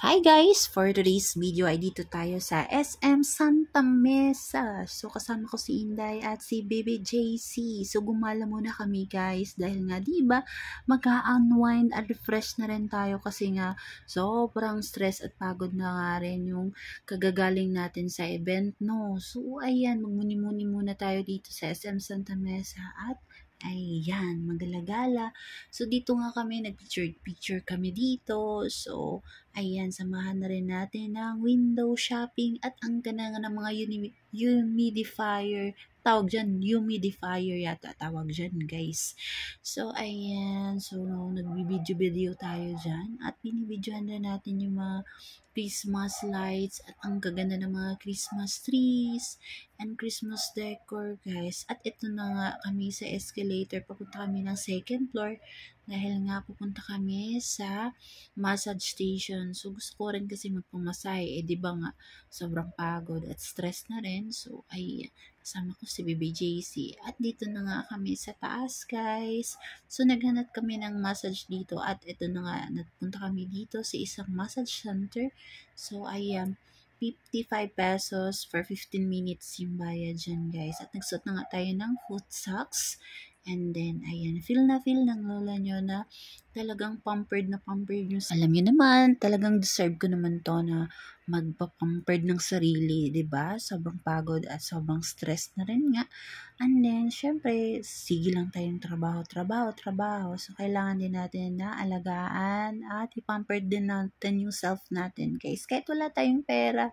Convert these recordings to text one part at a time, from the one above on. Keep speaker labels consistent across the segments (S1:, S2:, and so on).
S1: Hi guys! For today's video ay dito tayo sa SM Santa Mesa. So kasama ko si Inday at si Baby JC. So gumala muna kami guys dahil nga diba mag-unwind at refresh na rin tayo kasi nga sobrang stress at pagod na nga rin yung kagagaling natin sa event no. So ayan, magmuni-muni muna tayo dito sa SM Santa Mesa at ayan, magalagala. So dito nga kami, nag-picture kami dito. So ayan, samahan na rin natin ng window shopping at ang ganda nga ng mga humidifier. Tawag dyan, humidifier yata tawag dyan guys. So ayan, so nagbibideo tayo dyan at binibidyohan na natin yung mga Christmas lights at ang gaganda ng mga Christmas trees and Christmas decor guys. At ito na nga kami sa escalator, papunta kami ng second floor dahil nga pupunta kami sa massage station. So, gusto ko rin kasi magpamasahe. Eh, di ba nga, sobrang pagod at stress na rin. So, ay, kasama ko si BBJC. At dito na nga kami sa taas, guys. So, naghanap kami ng massage dito. At ito na nga, nagpunta kami dito sa isang massage center. So, ayan, 55 pesos for 15 minutes yung bayad dyan, guys. At nagsuot na nga tayo ng foot socks. And then, ayan, feel na feel ng lola nyo na talagang pampered na pampered yung... Alam nyo naman, talagang deserve ko naman to na magpa-pampered ng sarili, 'di ba? Sobrang pagod at sobrang stress na rin nga. And then, syempre, sige lang tayong trabaho. So, kailangan din natin na alagaan at i-pampered din natin yung self natin, guys. Kahit wala tayong pera.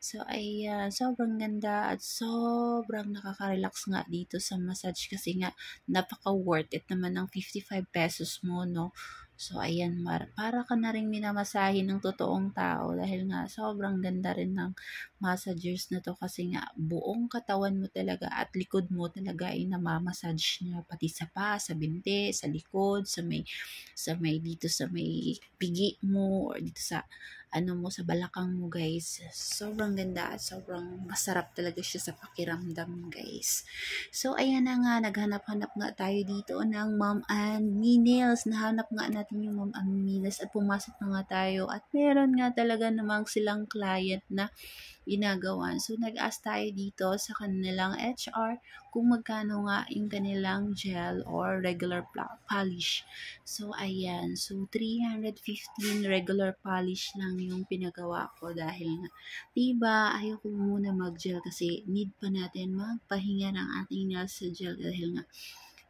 S1: So, ayan, sobrang ganda at sobrang nakaka-relax nga dito sa massage kasi nga napaka-worth it naman ng 55 pesos mo, no? So, ayan, para ka na rin minamasahe ng totoong tao dahil nga sobrang ganda rin ng massagers na to kasi nga buong katawan mo talaga at likod mo talaga ay namamassage niya pati sa sa binti, sa likod, sa may dito sa may pigi mo or dito sa sa balakang mo guys. Sobrang ganda at sobrang masarap talaga siya sa pakiramdam guys. So ayan na nga, naghanap-hanap nga tayo dito ng Mom and Me Nails. Nahanap nga natin yung Mom and Me Nails at pumasok na nga tayo at meron nga talaga namang silang client na ginagawan. So, nag-ask tayo dito sa kanilang HR kung magkano nga yung kanilang gel or regular polish. So, ayan. So, 315 regular polish lang yung pinagawa ko dahil nga, diba, ayaw ko muna mag-gel kasi need pa natin magpahinga ng ating nails sa gel dahil nga,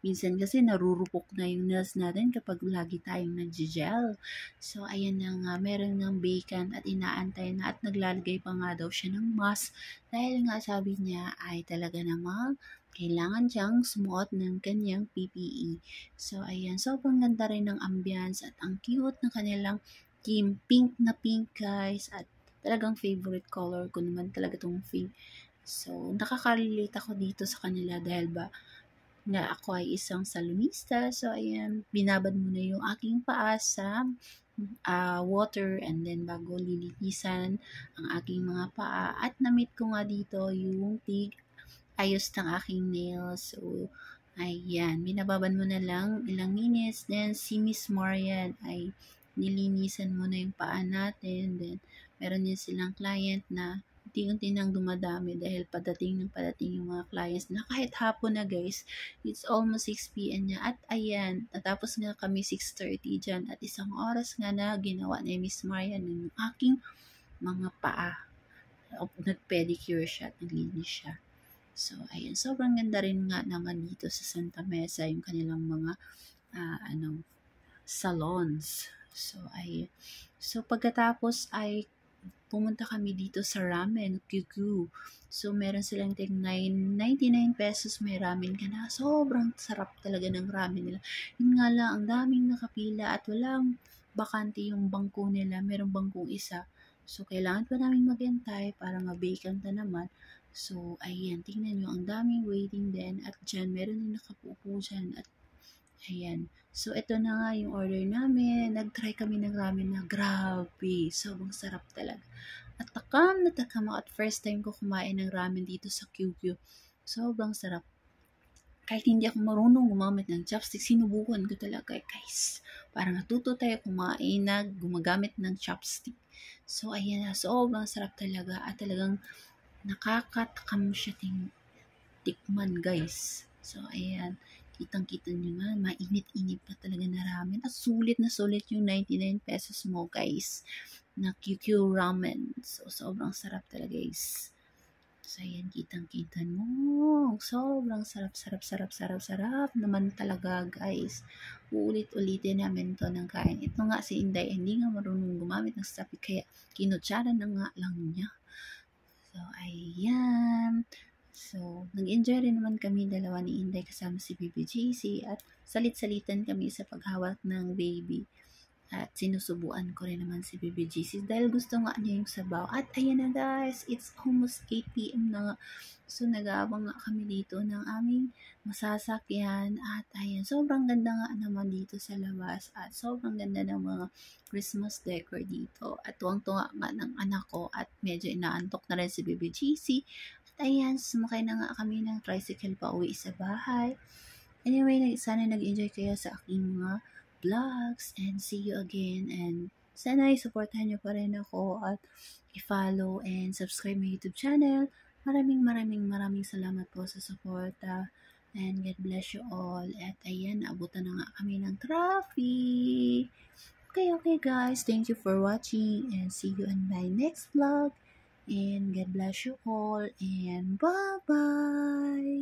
S1: minsan kasi narurupok na yung nails natin kapag lagi tayong nag-gel. So, ayan na nga, meron ng vacant at inaantay na at naglalagay pa nga daw siya ng mask dahil nga sabi niya ay talaga namang kailangan siyang sumuot ng kanyang PPE. So, ayan, sobrang ganda rin ng ambience at ang cute ng kanilang team. Pink na pink, guys. At talagang favorite color ko naman talaga itong pink. So, nakaka-relate ako dito sa kanila dahil ba, na ako ay isang salonista. So, ayan, binabad muna yung aking paa sa water and then bago lilinisan ang aking mga paa. At na-meet ko nga dito yung ayos ng aking nails. So, ayan, binababan mo na lang ilang minutes. Then, si Miss Marian ay nilinisan mo na yung paa natin. Then, meron din silang client na unti-unti nang dumadami dahil padating yung mga clients na kahit hapon na guys, it's almost 6 p.m. na at ayan, natapos nga kami 6:30 dyan at isang oras nga na ginawa ni Miss Marian yung aking mga paa. Nag-pedicure siya at naglinis siya. So, ayan, sobrang ganda rin nga naman dito sa Santa Mesa yung kanilang mga salons. So, ayan. So, pagkatapos ay pumunta kami dito sa ramen, QQ. So, meron silang 99 pesos may ramen ka na. Sobrang sarap talaga ng ramen nila. Yun nga lang, ang daming nakapila at walang bakante yung bangko nila. Merong bangkong isa. So, kailangan pa namin maghintay para ma-vacant na naman. So, ayan, tingnan nyo, ang daming waiting din. At dyan, meron din nakapupo dyan. At ayan. So, ito na nga yung order namin. Nag-try kami ng ramen na grabe. Sobrang sarap talaga. At takam na takam ako at first time ko kumain ng ramen dito sa QQ. Sobrang sarap. Kahit hindi ako marunong gumamit ng chopsticks, sinubukan ko talaga guys. para matuto tayo kumain na gumagamit ng chopstick. So, ayan na, sobrang sarap talaga at talagang nakakatakam siya tikman, guys. So, ayan, kitang-kita nyo na, mainit-init pa talaga na ramen. At sulit na sulit yung 99 pesos mo, guys, na QQ ramen. So, sobrang sarap talaga, guys. So, ayan, kitang-kita mo. Sobrang sarap naman talaga, guys. Uulit-ulitin namin to ng kain. Ito nga si Inday, hindi nga marunong gumamit ng sapi, kaya kinutsara na nga lang niya. So, ayan. So, nag-enjoy rin naman kami dalawa ni Inday kasama si Baby JC at salit-salitan kami sa paghawak ng baby. At sinusubuan ko rin naman si Baby JC dahil gusto nga niya yung sabaw. At ayan na guys, it's almost 8 p.m. na nga. So nag-aabang nga kami dito ng aming masasakyan. At ayan, sobrang ganda nga naman dito sa labas. At sobrang ganda ng mga Christmas decor dito. At tuwang-tuwa nga ng anak ko at medyo inaantok na rin si Baby JC. At ayan, sumakay na nga kami ng tricycle pa uwi sa bahay. Anyway, sana nag-enjoy kayo sa aking mga vlogs and see you again, and sana i-supportahan nyo pa rin ako at i-follow and subscribe my YouTube channel. Maraming salamat po sa suporta and God bless you all. At ayan, abutan na nga kami ng traffic. Okay guys, thank you for watching and see you in my next vlog, and God bless you all and bye-bye.